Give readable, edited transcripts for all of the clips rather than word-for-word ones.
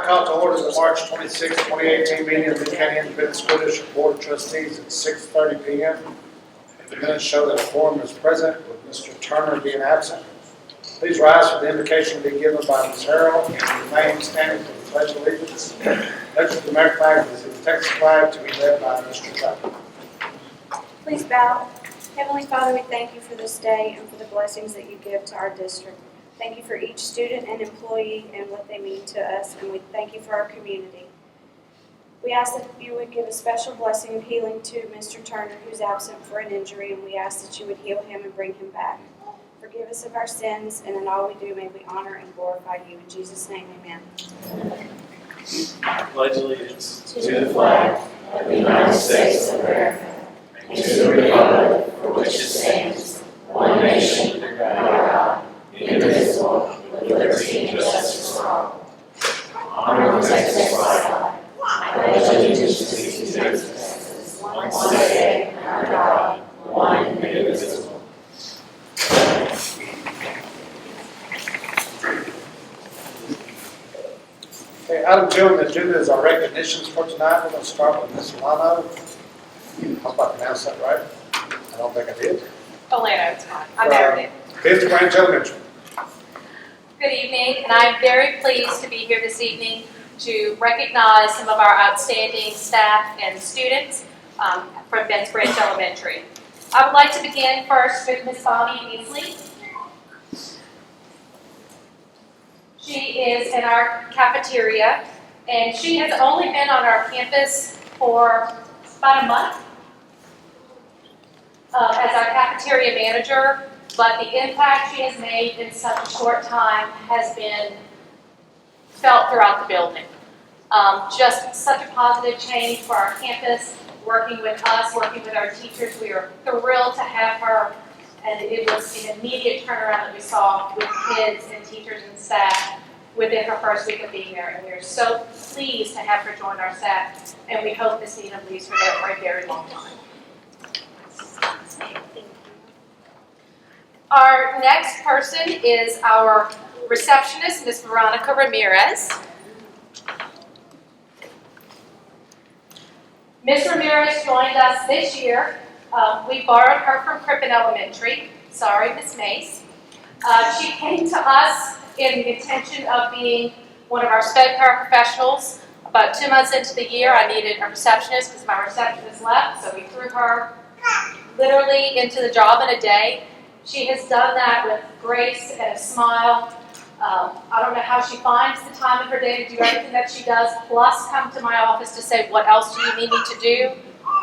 call to order the March 26, 2018 meeting of the Caney Independent School District Board of Trustees at 6:30 p.m. The minutes show that a quorum is present, with Mr. Turner being absent. Please rise for the invocation to be given by Ms. Harrell and remain standing for the Pledge of Allegiance. Next to the American flag is the Texas flag to be led by Mr. Tucker. Please bow. Heavenly Father, we thank you for this day and for the blessings that you give to our district. Thank you for each student and employee and what they mean to us, and we thank you for our community. We ask that you would give a special blessing of healing to Mr. Turner, who's absent for an injury, and we ask that you would heal him and bring him back. Forgive us of our sins, and in all we do, may we honor and glorify you. In Jesus' name, amen. I pledge allegiance to the flag of the United States of America and to the republic for which it stands, one nation, under God, indivisible, with liberty and justice for all. Honor the Texas flag. I pledge allegiance to Texas, one state, under God, one indivisible. Okay, item 2 on the agenda is our recognitions for tonight. We're going to start with Ms. Lano. I was about to pronounce that right. I don't think I did. Olano, it's fine. I'm Meredith. 5th Branch Elementary. Good evening, and I'm very pleased to be here this evening to recognize some of our outstanding staff and students from 5th Branch Elementary. I would like to begin first with Ms. Bonnie Beasley. She is in our cafeteria, and she has only been on our campus for about a month as our cafeteria manager, but the impact she has made in such a short time has been felt throughout the building. Just such a positive change for our campus, working with us, working with our teachers. We are thrilled to have her, and it was an immediate turnaround that we saw with kids and teachers and staff within her first week of being there, and we are so pleased to have her join our staff, and we hope Ms. Nina leaves for there for a very long time. Our next person is our receptionist, Ms. Veronica Ramirez. Ms. Ramirez joined us this year. We borrowed her from Crippen Elementary. Sorry, Ms. Mace. She came to us in the intention of being one of our sped paraprofessionals. About 2 months into the year, I needed a receptionist because my receptionist left, so we threw her literally into the job in a day. She has done that with grace and a smile. I don't know how she finds the time in her day to do everything that she does, plus come to my office to say, what else do you need me to do?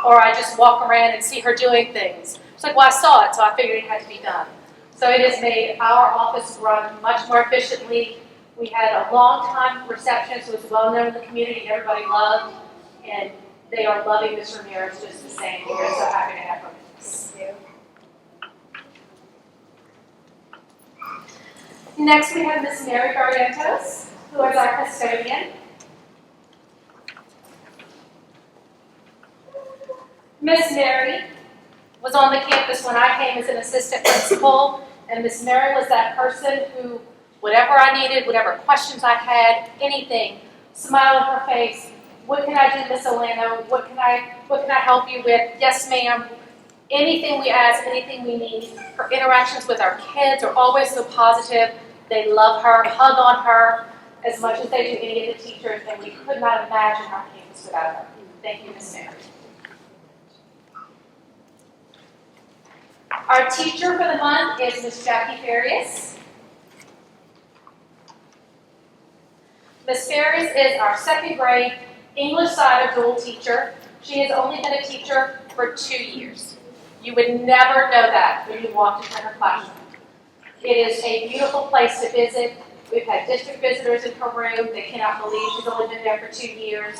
Or I just walk around and see her doing things. It's like, well, I saw it, so I figured it had to be done. So it has made our office run much more efficiently. We had a long-time receptionist who was well-known in the community, everybody loved, and they are loving Ms. Ramirez just the same. We're so happy to have her with us. Next, we have Ms. Mary Barrientos, who is our custodian. Ms. Mary was on the campus when I came as an assistant principal, and Ms. Mary was that person who, whatever I needed, whatever questions I had, anything, smile on her face. What can I do, Ms. Olano? What can I help you with? Yes, ma'am. Anything we ask, anything we need. Her interactions with our kids are always so positive. They love her, hug on her as much as they do any of the teachers, and we could not imagine our campus without her. Thank you, Ms. Mary. Our teacher for the month is Ms. Jackie Farias. Ms. Farias is our 2nd grade English side of dual teacher. She has only been a teacher for 2 years. You would never know that when you walked into her classroom. It is a beautiful place to visit. We've had district visitors in her room. They cannot believe she's only been there for 2 years.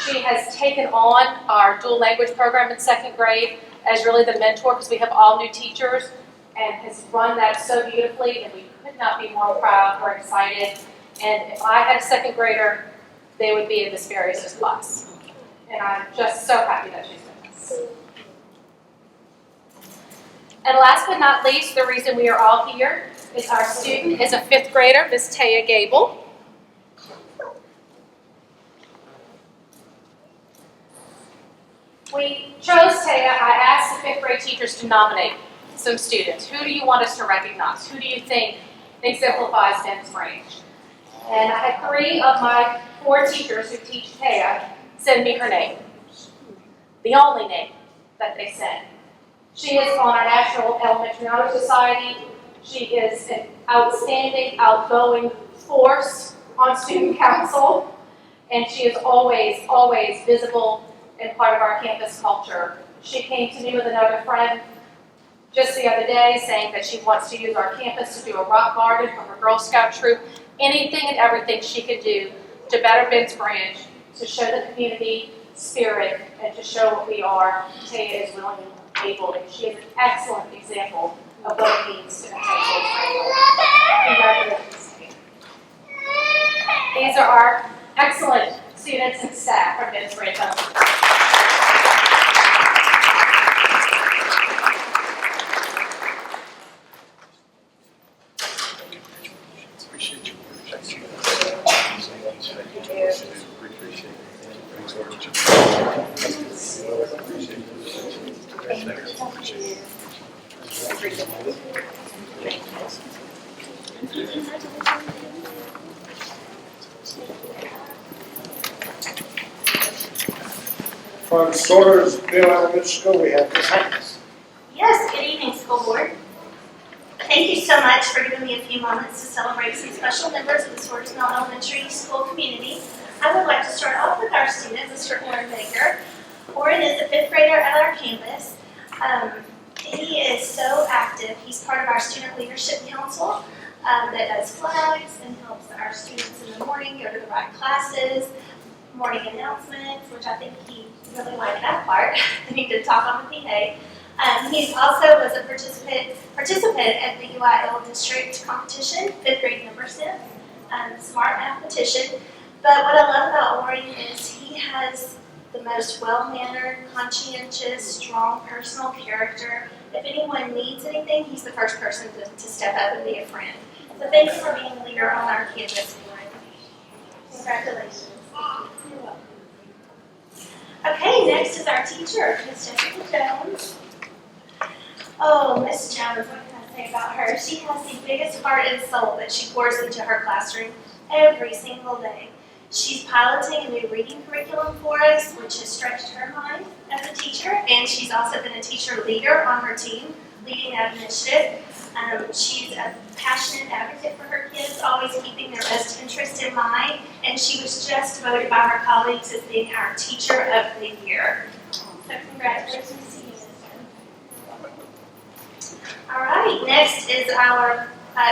She has taken on our dual language program in 2nd grade as really the mentor, because we have all new teachers, and has run that so beautifully, and we could not be more proud or excited. And if I had a 2nd grader, they would be in Ms. Farias' class. And I'm just so happy that she's with us. And last but not least, the reason we are all here is our student is a 5th grader, Ms. Taya Gable. We chose Taya. I asked the 5th grade teachers to nominate some students. Who do you want us to recognize? Who do you think exemplifies Ben's Branch? And I had 3 of my 4 teachers who teach Taya send me her name. The only name that they sent. She is on our National Elementary Honor Society. She is an outstanding, outgoing force on student council, and she is always, always visible and part of our campus culture. She came to me with another friend just the other day saying that she wants to use our campus to do a rock garden for her Girl Scout troop. Anything and everything she could do to better Ben's Branch, to show the community spirit, and to show what we are. Taya is willing and able, and she is an excellent example of what it means to take Ben's Branch. Congratulations, Taya. These are our excellent students and staff from Ben's Branch. From Sortersville Elementary School, we have Ms. Hankins. Yes, good evening, school board. Thank you so much for giving me a few moments to celebrate some special members of the Sortersville Elementary School community. I would like to start off with our student, Mr. Warren Baker. Warren is a 5th grader at our campus. He is so active. He's part of our student leadership council that does flags and helps our students in the morning go to the right classes, morning announcements, which I think he really liked that part. He did talk on the PA. He also was a participant at the UIL district competition, 5th grade number 6, smart mathematician. But what I love about Warren is he has the most well-mannered, conscientious, strong personal character. If anyone needs anything, he's the first person to step up and be a friend. So thank you for being a leader on our campus, Warren. Congratulations. You're welcome. Okay, next is our teacher, Miss Jessica Jones. Oh, Miss Jones, what can I say about her? She has the biggest heart and soul that she pours into her classroom every single day. She's piloting a new reading curriculum for us, which has stretched her mind as a teacher, and she's also been a teacher leader on her team, leading that initiative. She's a passionate advocate for her kids, always keeping their best interest in mind, and she was just voted by her colleagues as being our Teacher of the Year. So congratulations to you, Ms. Jones. All right, next is our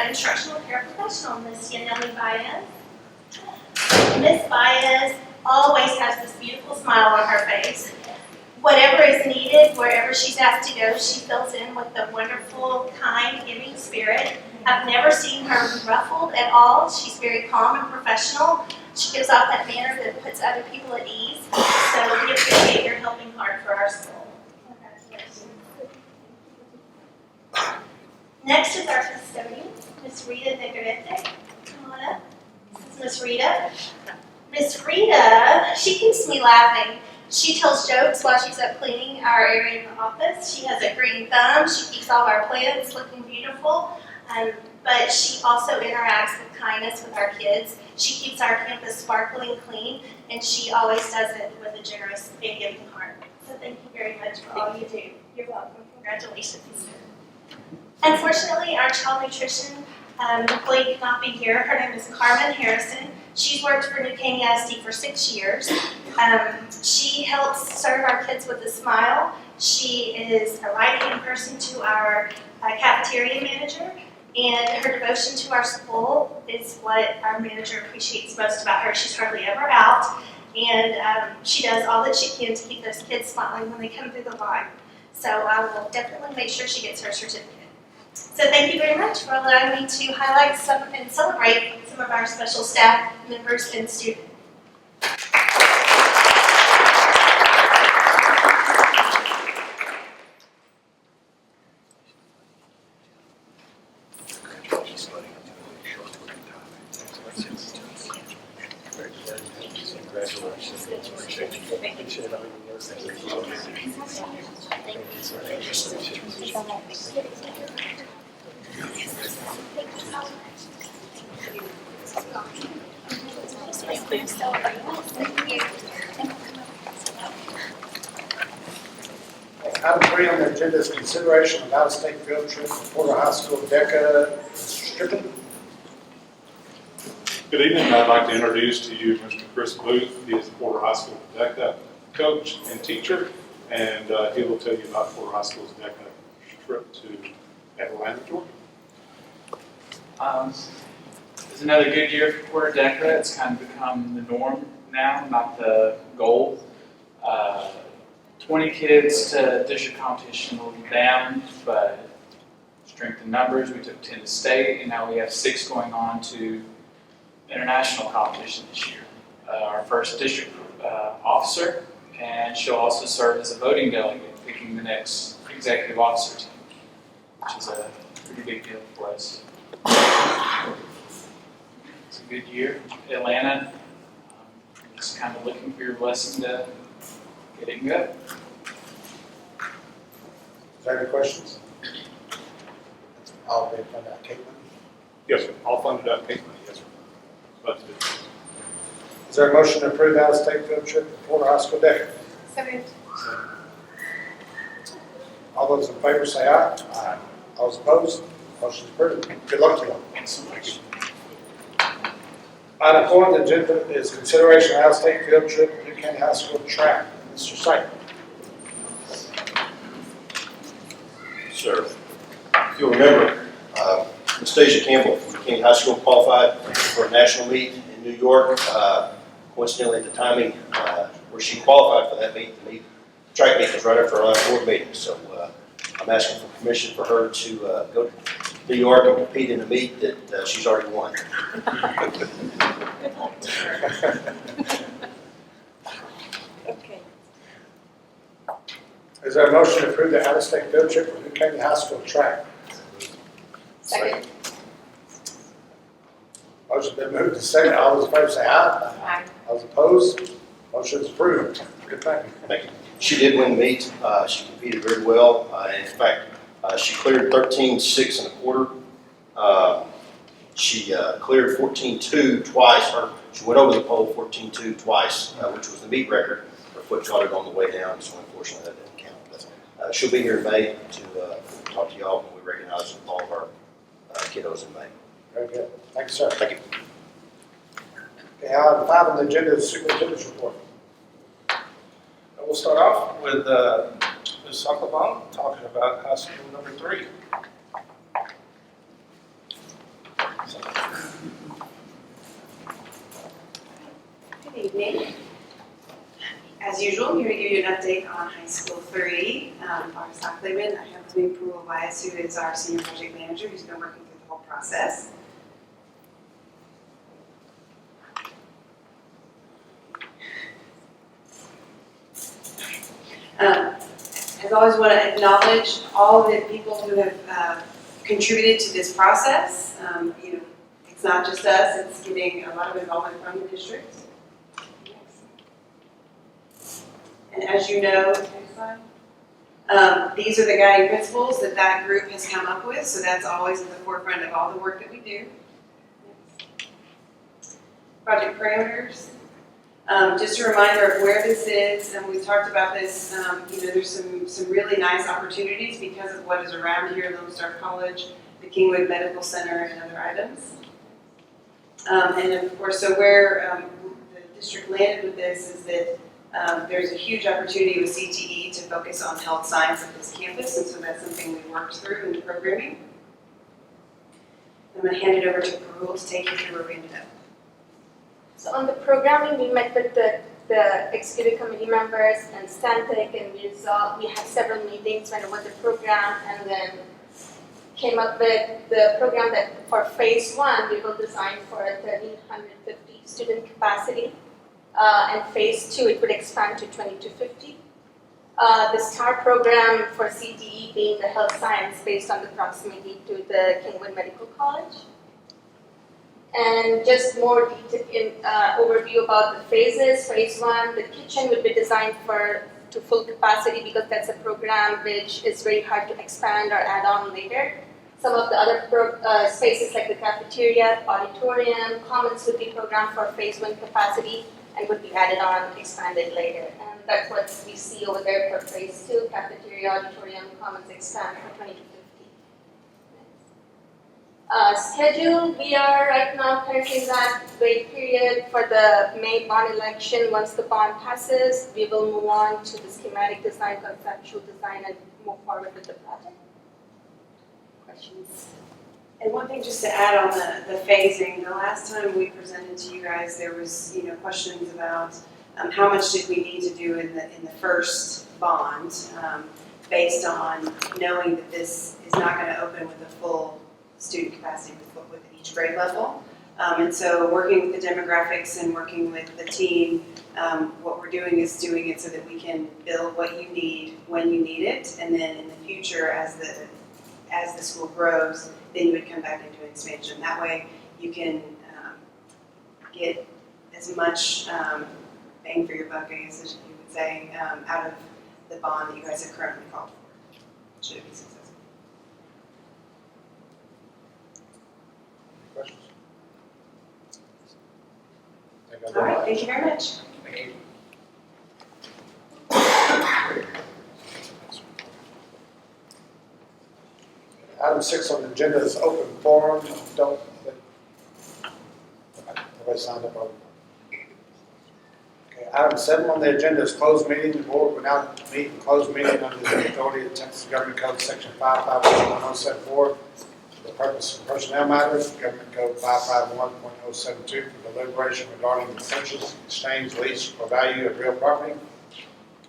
instructional paraprofessional, Ms. Yaneli Baez. Ms. Baez always has this beautiful smile on her face. Whatever is needed, wherever she's asked to go, she fills in with a wonderful, kind, giving spirit. I've never seen her ruffled at all. She's very calm and professional. She gives off that manner that puts other people at ease. So we appreciate your helping hard for our school. Next is our custodian, Ms. Rita Negrete. Come on up. This is Ms. Rita. Miss Rita, she keeps me laughing. She tells jokes while she's up cleaning our area in the office. She has a green thumb. She keeps all our plants looking beautiful. But she also interacts with kindness with our kids. She keeps our campus sparkling clean, and she always does it with a generous and giving heart. So thank you very much for all you do. You're welcome. Congratulations. Unfortunately, our child nutrition employee could not be here. Her name is Carmen Harrison. She's worked for Caney ISD for 6 years. She helps serve our kids with a smile. She is a right-hand person to our cafeteria manager, and her devotion to our school is what our manager appreciates most about her. She's hardly ever out, and she does all that she can to keep those kids smiling when they come through the line. So I will definitely make sure she gets her certificate. So thank you very much for allowing me to highlight some and celebrate some of our special staff members and students. Congratulations. Appreciate you. Appreciate all your work. Item 3 on the agenda is consideration of out-of-state field trip for Porter High School DECA. Mr. Strickland. Good evening. I'd like to introduce to you Mr. Chris Booth. He is the Porter High School DECA coach and teacher, and he will tell you about Porter High School's DECA trip to Atlanta, Georgia. It's another good year for Porter DECA. It's kind of become the norm now, not the goal. 20 kids to district competition, a little down, but strength in numbers. We took 10 to state, and now we have 6 going on to international competition this year. Our first district officer, and she'll also serve as a voting delegate, picking the next executive officer team, which is a pretty big deal for us. It's a good year. Atlanta, just kind of looking for your blessing to get it good. Is there any questions? I'll be from that, Caitlin. Yes, sir. All funded out of Caney. Yes, sir. Budgeted. Is there a motion to approve out-of-state field trip for Porter High School DECA? So moved. All those in favor say aye. Aye. All those opposed? Motion is approved. Good luck to you all. Thanks so much. Item 4 on the agenda is consideration of out-of-state field trip for New Caney High School track. Mr. Sight. Sir, if you'll remember, Anastasia Campbell from Caney High School qualified for a national meet in New York. Coincidentally, at the timing where she qualified for that meet, the track meet was right after our last board meeting. So I'm asking for permission for her to go to New York and compete in a meet that she's already won. Is there a motion to approve the out-of-state field trip for New Caney High School track? Second. Motion been moved to second. All those in favor say aye. Aye. All those opposed? Motion is approved. Good thing. Thank you. She did win the meet. She competed very well. In fact, she cleared 13.6 1/4. She cleared 14.2 twice, or she went over the pole 14.2 twice, which was the meet record. Her foot caught it on the way down, so unfortunately that didn't count. But she'll be here in May to talk to y'all when we recognize all of our kiddos in May. Very good. Thank you, sir. Thank you. Okay, item 5 on the agenda is superintendent's report. We'll start off with Ms. Sucklebon talking about high school number 3. Good evening. As usual, I'm here to give you an update on High School 3. Dr. Stockleman, I have with me Pearl Weiss, who is our senior project manager, who's been working through the whole process. As always, want to acknowledge all of the people who have contributed to this process. It's not just us, it's getting a lot of involvement from the district. And as you know, these are the guiding principles that group has come up with, so that's always at the forefront of all the work that we do. Project parameters. Just a reminder of where this is, and we've talked about this, there's some really nice opportunities because of what is around here, Lone Star College, the Kingwood Medical Center, and other items. And of course, so where the district landed with this is that there's a huge opportunity with CTE to focus on health science at this campus, and so that's something we worked through in the programming. I'm going to hand it over to Parul to take you through where we ended up. So on the programming, we met with the executive committee members and Stantec, and we had several meetings, went over the program, and then came up with the program that for phase 1, we will design for a 1,350 student capacity. And phase 2, it would expand to 2,250. The STAR program for CTE being the health science based on the proximity to the Kingwood Medical College. And just more overview about the phases. Phase 1, the kitchen will be designed to full capacity because that's a program which is very hard to expand or add on later. Some of the other spaces like the cafeteria, auditorium, commons would be programmed for phase 1 capacity and would be added on, expanded later. And that's what we see over there for phase 2, cafeteria, auditorium, commons expand for 20 to 50. Schedule, we are right now currently in that wait period for the May bond election. Once the bond passes, we will move on to the schematic design, conceptual design, and move forward with the project. Questions? And one thing just to add on the phasing, the last time we presented to you guys, there was, questions about how much did we need to do in the first bond, based on knowing that this is not going to open with a full student capacity with each grade level. And so working with the demographics and working with the team, what we're doing is doing it so that we can build what you need when you need it, and then in the future as the school grows, then you would come back and do expansion. That way you can get as much bang for your buck, I guess as you would say, out of the bond that you guys have currently called for, should it be successful. Questions? All right, thank you very much. Thank you. Item 6 on the agenda is open forum. Nobody signed up. Okay, item 7 on the agenda is closed meeting. The board will now meet in closed meeting under the authority of Texas Government Code Section 551074 for the purpose of personnel matters, Government Code 551.072 for deliberation regarding the purchase, exchange, lease, or value of real property,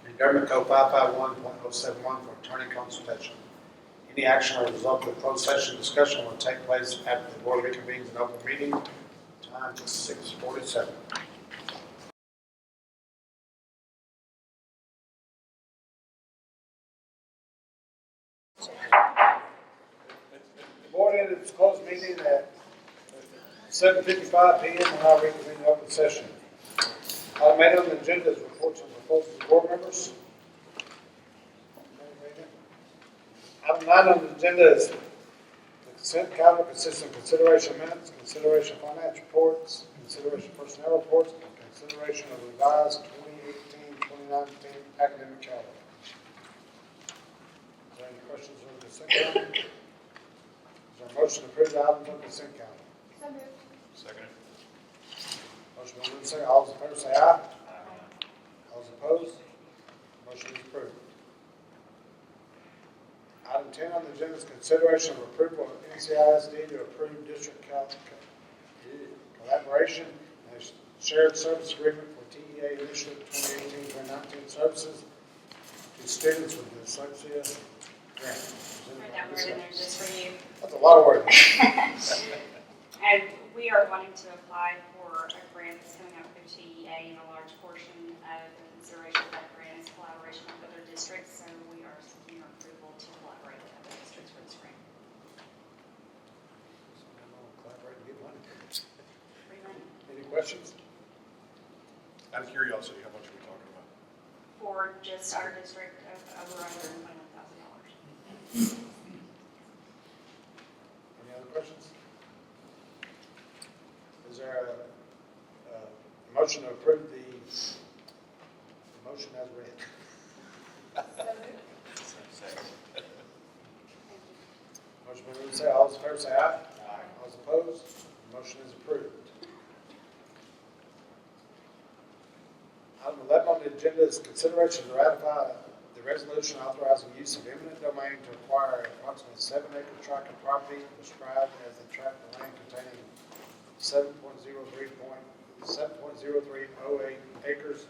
and Government Code 551.071 for attorney consultation. Any action or result of the closed session discussion will take place after the board reconvenes in open meeting. Time is 6:47. The board ended its closed meeting at 7:55 p.m. and now reconvene in open session. Item 8 on the agenda is reports and proposals of board members. Item 9 on the agenda is the consent calendar consisting of consideration of minutes, consideration of finance reports, consideration of personnel reports, and consideration of revised 2018-2019 academic calendar. Is there any questions on the consent calendar? Is there a motion to approve the items on the consent calendar? So moved. Second. Motion been moved and seconded. All those in favor say aye. All those opposed? Motion is approved. Item 10 on the agenda is consideration of approval of NCISD to approve district collaboration and shared service agreement for TEA Initiative 2018-2019 services to students with dyslexia grant. That word in there just for you. That's a lot of words. And we are wanting to apply for a grant that's coming out through TEA, and a large portion of the consideration of that grant is collaboration with other districts, so we are seeking your approval to collaborate with other districts for this grant. Collaborate and get money. Free money. Any questions? Out of curiosity, how much are we talking about? For just our district of over $121,000. Any other questions? Is there a motion to approve the motion as read? Motion been moved and seconded. All those in favor say aye. All those opposed? The motion is approved. Item 11 on the agenda is consideration to ratify the resolution authorizing use of eminent domain to acquire approximately 7-acre tract of property described as the tract of land containing 7.0308 acres,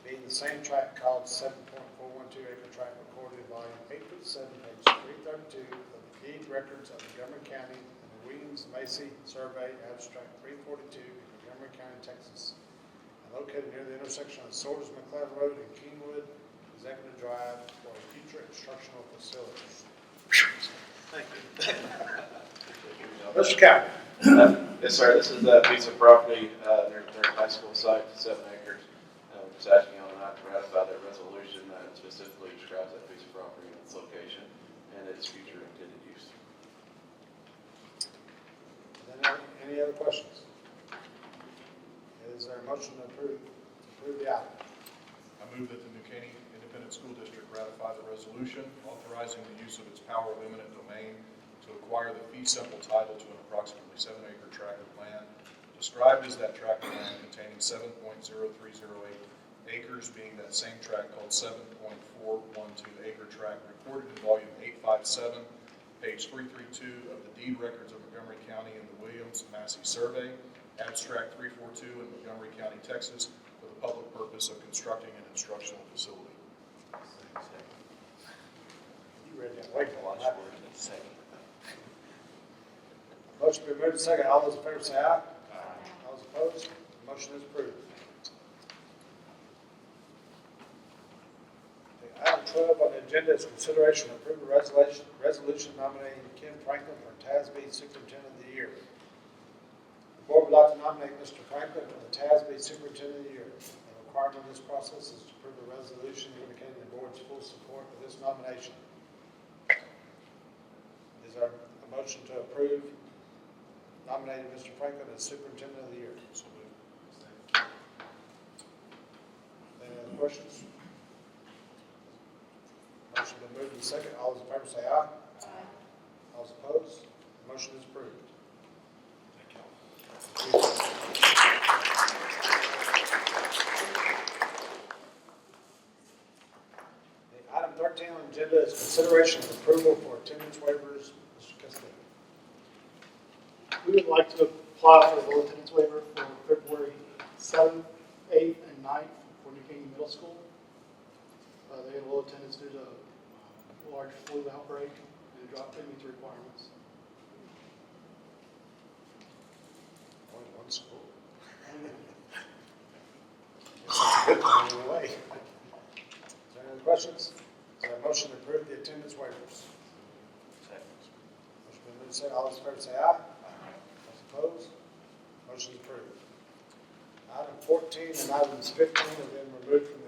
being the same tract called 7.412 acre tract recorded in volume 8.7, page 332 of the deed records of Montgomery County and the Williams-Macy Survey abstract 342 in Montgomery County, Texas, and located near the intersection of Sorders-McLeod Road and Kingwood Executive Drive for future instructional facilities. Thank you. Mr. Captain. Yes, sir, this is a piece of property, near their high school site, 7 acres. We're just asking on tonight to ratify that resolution that specifically describes that piece of property and its location and its future intended use. Any other questions? Is there a motion to approve the item? I move that the New Caney Independent School District ratify the resolution authorizing the use of its power of eminent domain to acquire the fee simple title to an approximately 7-acre tract of land, described as that tract of land containing 7.0308 acres, being that same tract called 7.412 acre tract recorded in volume 857, page 332 of the deed records of Montgomery County in the Williams-Massey Survey, abstract 342 in Montgomery County, Texas, for the public purpose of constructing an instructional facility. You read that way for a while. Motion been moved and second. All those in favor say aye. All those opposed? The motion is approved. Okay, item 12 on the agenda is consideration of approval resolution nominating Ken Franklin for TASB Superintendent of the Year. The board would like to nominate Mr. Franklin for the TASB Superintendent of the Year. The requirement of this process is to approve a resolution indicating the board's full support for this nomination. Is there a motion to approve nominating Mr. Franklin as Superintendent of the Year? So moved. Any other questions? Motion been moved and second. All those in favor say aye. Aye. All those opposed? The motion is approved. Item 13 on the agenda is consideration of approval for attendance waivers. Mr. Castillo. We would like to apply for a low attendance waiver for February 7th, 8th, and 9th for New Caney Middle School. They had low attendance due to a large flu outbreak and dropped to meet the requirements. Only one school. That's a good thing in a way. Is there any other questions? Is there a motion to approve the attendance waivers? Motion been moved and second. All those in favor say aye. Opposed? Motion is approved. Item 14 and items 15 have been removed from the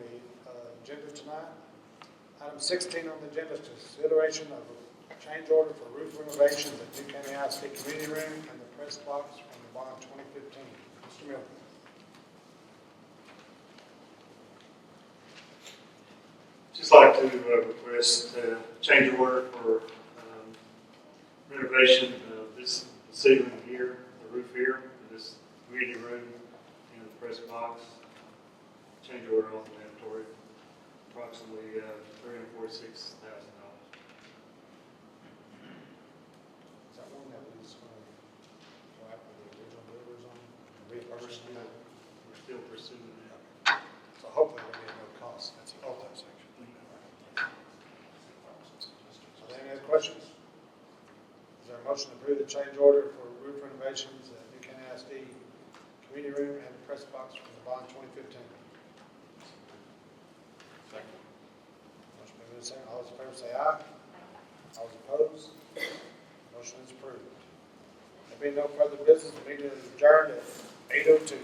agenda tonight. Item 16 on the agenda is consideration of a change order for roof renovations at New Caney ISD Community Room and the press box from the bond 2015. Mr. Miller. Just like to request a change order for renovation of this ceiling here, the roof here, this community room, and the press box. Change order on the mandatory, approximately $346,000. Is that one that was go after the original builders on? Reimbursement? We're still pursuing that. So hopefully there'll be no cost. That's the ultimate section. Are there any other questions? Is there a motion to approve the change order for roof renovations at New Caney ISD Community Room and the press box from the bond 2015? Second. Motion been moved and seconded. All those in favor say aye. All those opposed? Motion is approved. There being no further business, the meeting is adjourned at 8:02.